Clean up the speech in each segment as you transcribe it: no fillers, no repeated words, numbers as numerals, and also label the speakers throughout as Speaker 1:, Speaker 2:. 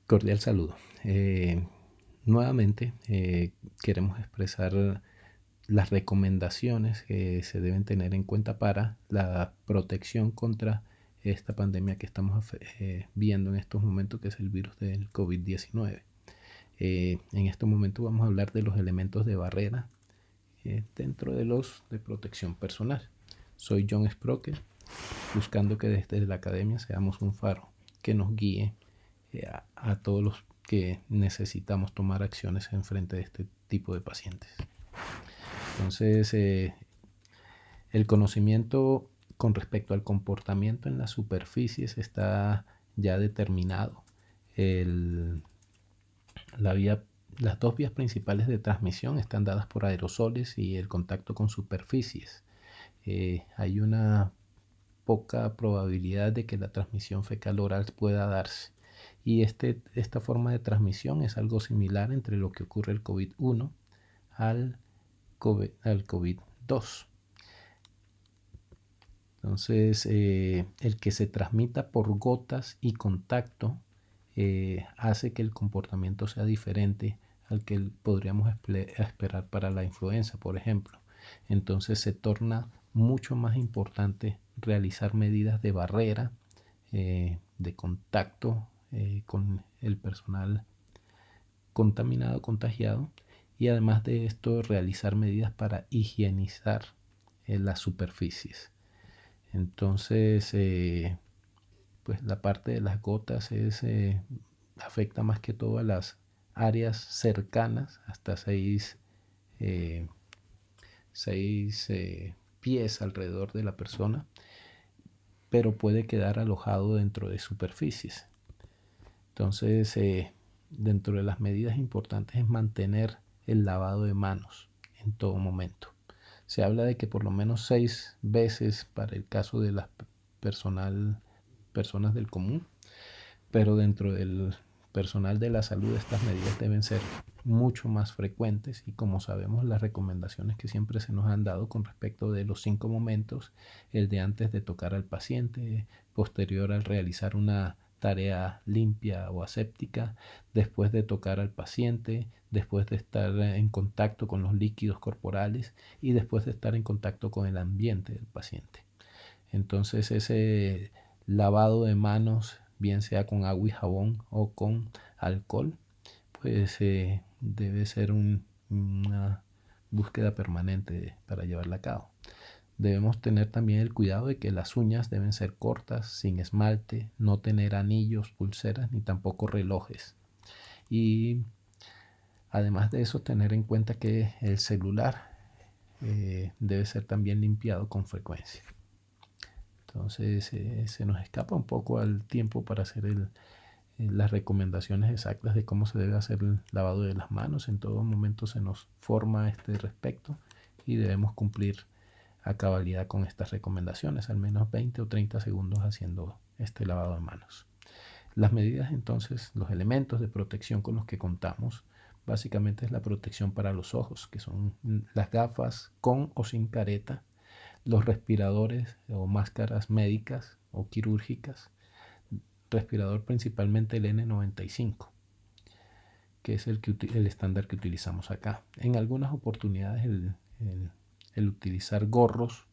Speaker 1: Cordial saludo. Nuevamente queremos expresar las recomendaciones que se deben tener en cuenta para la protección contra esta pandemia que estamos viendo en estos momentos, que es el virus del COVID-19. En este momento vamos a hablar de los elementos de barrera dentro de los de protección personal. Soy John Sprocket, buscando que desde la academia seamos un faro que nos guíe a todos los que necesitamos tomar acciones en frente de este tipo de pacientes. Entonces, el conocimiento con respecto al comportamiento en las superficies está ya determinado. La vía, las dos vías principales de transmisión están dadas por aerosoles y el contacto con superficies. Hay una poca probabilidad de que la transmisión fecal oral pueda darse. Y esta forma de transmisión es algo similar entre lo que ocurre el COVID-1 al COVID-2. Entonces, el que se transmita por gotas y contacto hace que el comportamiento sea diferente al que podríamos esperar para la influenza, por ejemplo. Entonces se torna mucho más importante realizar medidas de barrera, de contacto con el personal contaminado, contagiado, y además de esto realizar medidas para higienizar las superficies. Entonces, pues la parte de las gotas afecta más que todo a las áreas cercanas, hasta 6 pies alrededor de la persona, pero puede quedar alojado dentro de superficies. Entonces, dentro de las medidas importantes es mantener el lavado de manos en todo momento. Se habla de que por lo menos 6 veces para el caso de las personas del común, pero dentro del personal de la salud estas medidas deben ser mucho más frecuentes, y como sabemos las recomendaciones que siempre se nos han dado con respecto de los 5 momentos: el de antes de tocar al paciente, posterior al realizar una tarea limpia o aséptica, después de tocar al paciente, después de estar en contacto con los líquidos corporales y después de estar en contacto con el ambiente del paciente. Entonces ese lavado de manos, bien sea con agua y jabón o con alcohol, pues debe ser una búsqueda permanente para llevarla a cabo. Debemos tener también el cuidado de que las uñas deben ser cortas, sin esmalte, no tener anillos, pulseras ni tampoco relojes. Y además de eso, tener en cuenta que el celular debe ser también limpiado con frecuencia. Entonces se nos escapa un poco al tiempo para hacer las recomendaciones exactas de cómo se debe hacer el lavado de las manos. En todo momento se nos forma este respecto y debemos cumplir a cabalidad con estas recomendaciones, al menos 20 o 30 segundos haciendo este lavado de manos. Las medidas, entonces, los elementos de protección con los que contamos, básicamente es la protección para los ojos, que son las gafas con o sin careta, los respiradores o máscaras médicas o quirúrgicas, respirador principalmente el N95, que es el estándar que utilizamos acá. En algunas oportunidades el utilizar gorros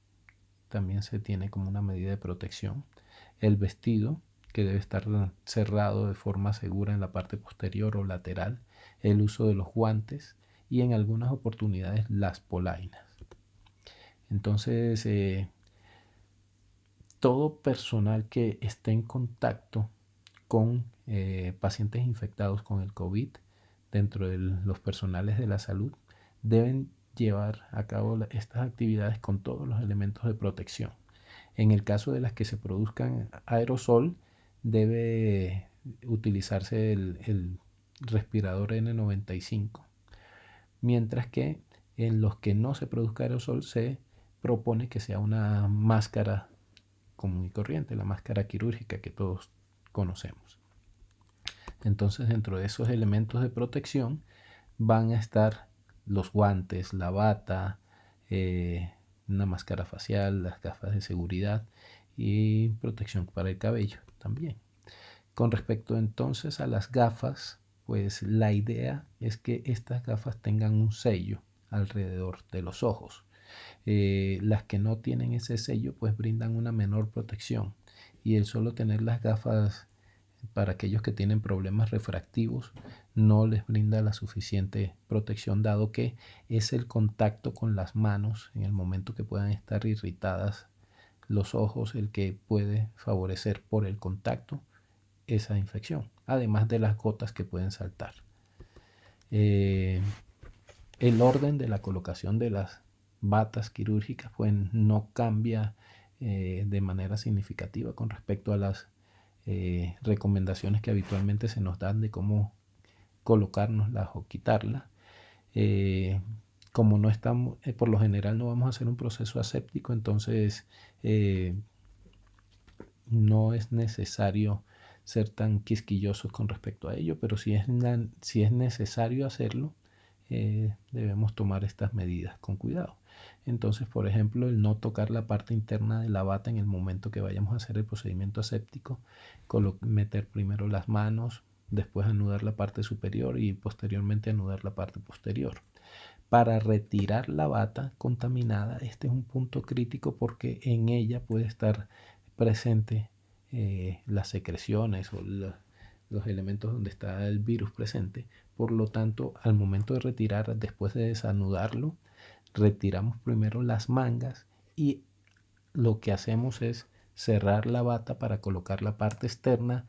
Speaker 1: también se tiene como una medida de protección. El vestido, que debe estar cerrado de forma segura en la parte posterior o lateral. El uso de los guantes y en algunas oportunidades las polainas. Entonces, todo personal que esté en contacto con pacientes infectados con el COVID dentro de los personales de la salud deben llevar a cabo estas actividades con todos los elementos de protección. En el caso de las que se produzcan aerosol, debe utilizarse el respirador N95, mientras que en los que no se produzca aerosol se propone que sea una máscara común y corriente, la máscara quirúrgica que todos conocemos. Entonces, dentro de esos elementos de protección van a estar los guantes, la bata, una máscara facial, las gafas de seguridad y protección para el cabello también. Con respecto entonces a las gafas, pues la idea es que estas gafas tengan un sello alrededor de los ojos. Las que no tienen ese sello pues brindan una menor protección, y el solo tener las gafas para aquellos que tienen problemas refractivos no les brinda la suficiente protección, dado que es el contacto con las manos en el momento que puedan estar irritadas los ojos el que puede favorecer por el contacto esa infección, además de las gotas que pueden saltar. El orden de la colocación de las batas quirúrgicas pues no cambia de manera significativa con respecto a las recomendaciones que habitualmente se nos dan de cómo colocárnoslas o quitarlas. Como no estamos, por lo general no vamos a hacer un proceso aséptico, entonces no es necesario ser tan quisquillosos con respecto a ello, pero si es necesario hacerlo, debemos tomar estas medidas con cuidado. Entonces, por ejemplo, el no tocar la parte interna de la bata en el momento que vayamos a hacer el procedimiento aséptico, meter primero las manos, después anudar la parte superior y posteriormente anudar la parte posterior. Para retirar la bata contaminada, este es un punto crítico porque en ella puede estar presente las secreciones o los elementos donde está el virus presente. Por lo tanto, al momento de retirar, después de desanudarlo, retiramos primero las mangas y lo que hacemos es cerrar la bata para colocar la parte externa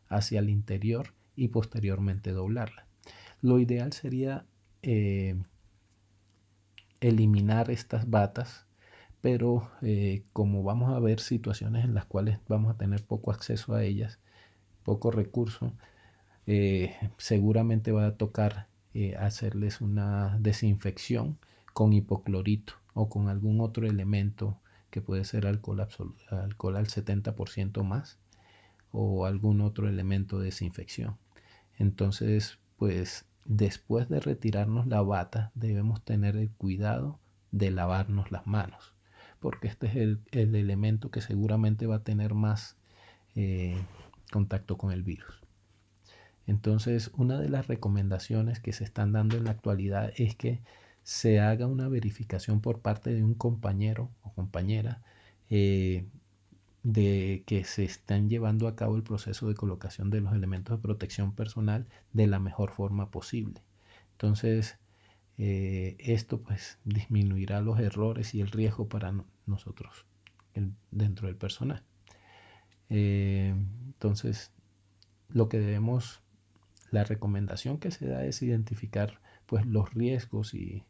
Speaker 1: hacia el interior y posteriormente doblarla. Lo ideal sería eliminar estas batas, pero como vamos a ver situaciones en las cuales vamos a tener poco acceso a ellas, poco recurso, seguramente va a tocar hacerles una desinfección con hipoclorito o con algún otro elemento que puede ser alcohol al 70% más, o algún otro elemento de desinfección. Entonces, pues después de retirarnos la bata, debemos tener el cuidado de lavarnos las manos, porque este es el elemento que seguramente va a tener más contacto con el virus. Entonces, una de las recomendaciones que se están dando en la actualidad es que se haga una verificación por parte de un compañero o compañera de que se están llevando a cabo el proceso de colocación de los elementos de protección personal de la mejor forma posible. Entonces, esto pues disminuirá los errores y el riesgo para nosotros dentro del personal. Entonces, lo que debemos, la recomendación que se da es identificar pues los riesgos y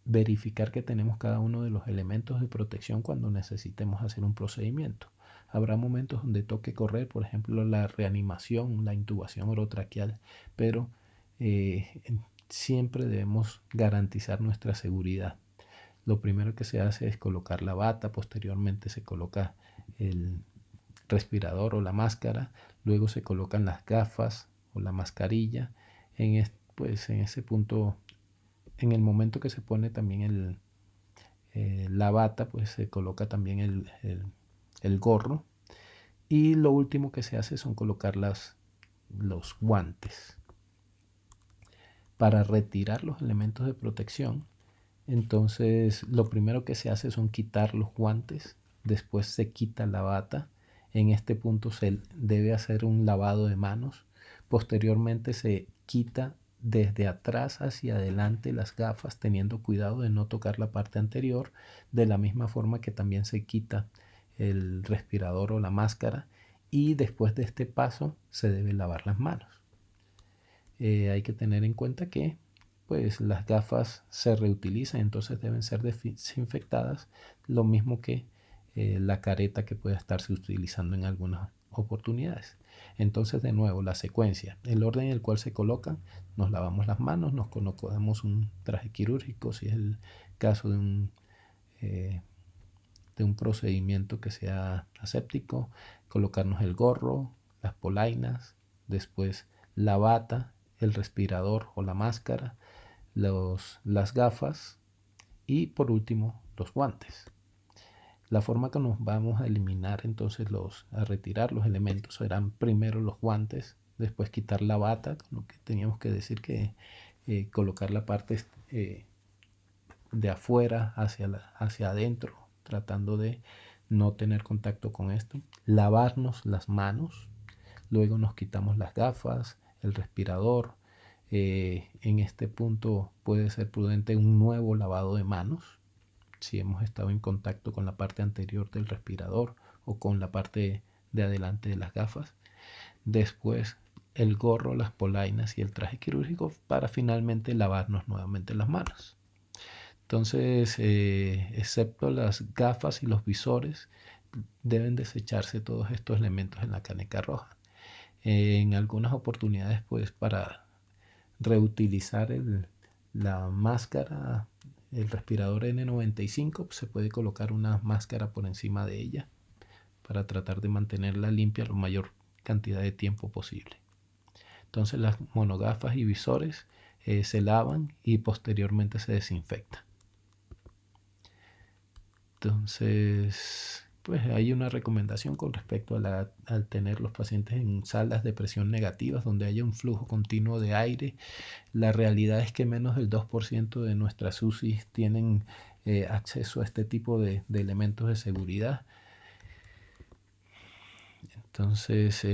Speaker 1: verificar que tenemos cada uno de los elementos de protección cuando necesitemos hacer un procedimiento. Habrá momentos donde toque correr, por ejemplo, la reanimación, la intubación orotraqueal, pero siempre debemos garantizar nuestra seguridad. Lo primero que se hace es colocar la bata, posteriormente se coloca el respirador o la máscara, luego se colocan las gafas o la mascarilla. Pues en ese punto, en el momento que se pone también la bata, pues se coloca también el gorro, y lo último que se hace son colocar los guantes. Para retirar los elementos de protección, entonces lo primero que se hace son quitar los guantes, después se quita la bata. En este punto se debe hacer un lavado de manos, posteriormente se quita desde atrás hacia adelante las gafas, teniendo cuidado de no tocar la parte anterior, de la misma forma que también se quita el respirador o la máscara, y después de este paso se debe lavar las manos. Hay que tener en cuenta que pues las gafas se reutilizan, entonces deben ser desinfectadas, lo mismo que la careta que puede estarse utilizando en algunas oportunidades. Entonces, de nuevo, la secuencia, el orden en el cual se colocan: nos lavamos las manos, nos colocamos un traje quirúrgico, si es el caso de un procedimiento que sea aséptico, colocarnos el gorro, las polainas, después la bata, el respirador o la máscara, las gafas y por último los guantes. La forma que nos vamos a eliminar entonces a retirar los elementos serán primero los guantes, después quitar la bata, con lo que teníamos que decir que colocar la parte de afuera hacia adentro, tratando de no tener contacto con esto. Lavarnos las manos, luego nos quitamos las gafas, el respirador. En este punto puede ser prudente un nuevo lavado de manos si hemos estado en contacto con la parte anterior del respirador o con la parte de adelante de las gafas. Después el gorro, las polainas y el traje quirúrgico para finalmente lavarnos nuevamente las manos. Entonces, excepto las gafas y los visores, deben desecharse todos estos elementos en la caneca roja. En algunas oportunidades, pues para reutilizar la máscara, el respirador N95, pues se puede colocar una máscara por encima de ella para tratar de mantenerla limpia la mayor cantidad de tiempo posible. Entonces las monogafas y visores se lavan y posteriormente se desinfectan. Entonces, pues hay una recomendación con respecto al tener los pacientes en salas de presión negativas donde haya un flujo continuo de aire. La realidad es que menos del 2% de nuestras UCIs tienen acceso a este tipo de elementos de seguridad. Entonces,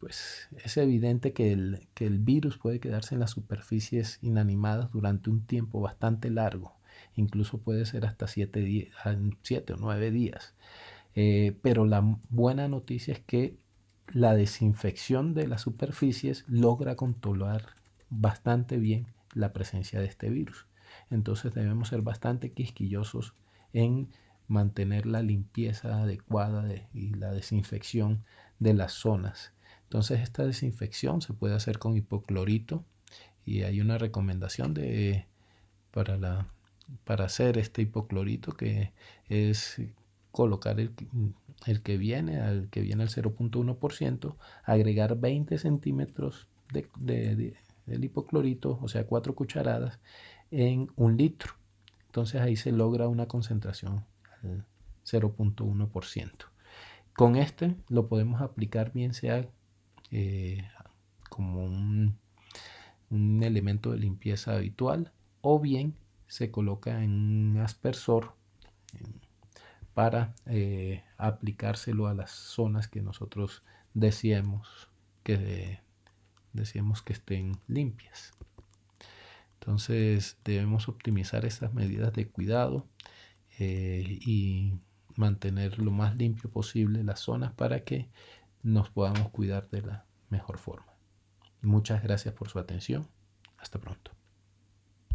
Speaker 1: pues es evidente que el virus puede quedarse en las superficies inanimadas durante un tiempo bastante largo, incluso puede ser hasta 7 o 9 días. Pero la buena noticia es que la desinfección de las superficies logra controlar bastante bien la presencia de este virus. Entonces debemos ser bastante quisquillosos en mantener la limpieza adecuada y la desinfección de las zonas. Entonces esta desinfección se puede hacer con hipoclorito y hay una recomendación para hacer este hipoclorito que es colocar al que viene al 0.1%, agregar 20 centímetros del hipoclorito, o sea 4 cucharadas, en 1 litro. Entonces ahí se logra una concentración al 0.1%. Con este lo podemos aplicar bien sea como un elemento de limpieza habitual o bien se coloca en un aspersor para aplicárselo a las zonas que nosotros deseemos que estén limpias. Entonces debemos optimizar estas medidas de cuidado y mantener lo más limpio posible las zonas para que nos podamos cuidar de la mejor forma. Muchas gracias por su atención. Hasta pronto.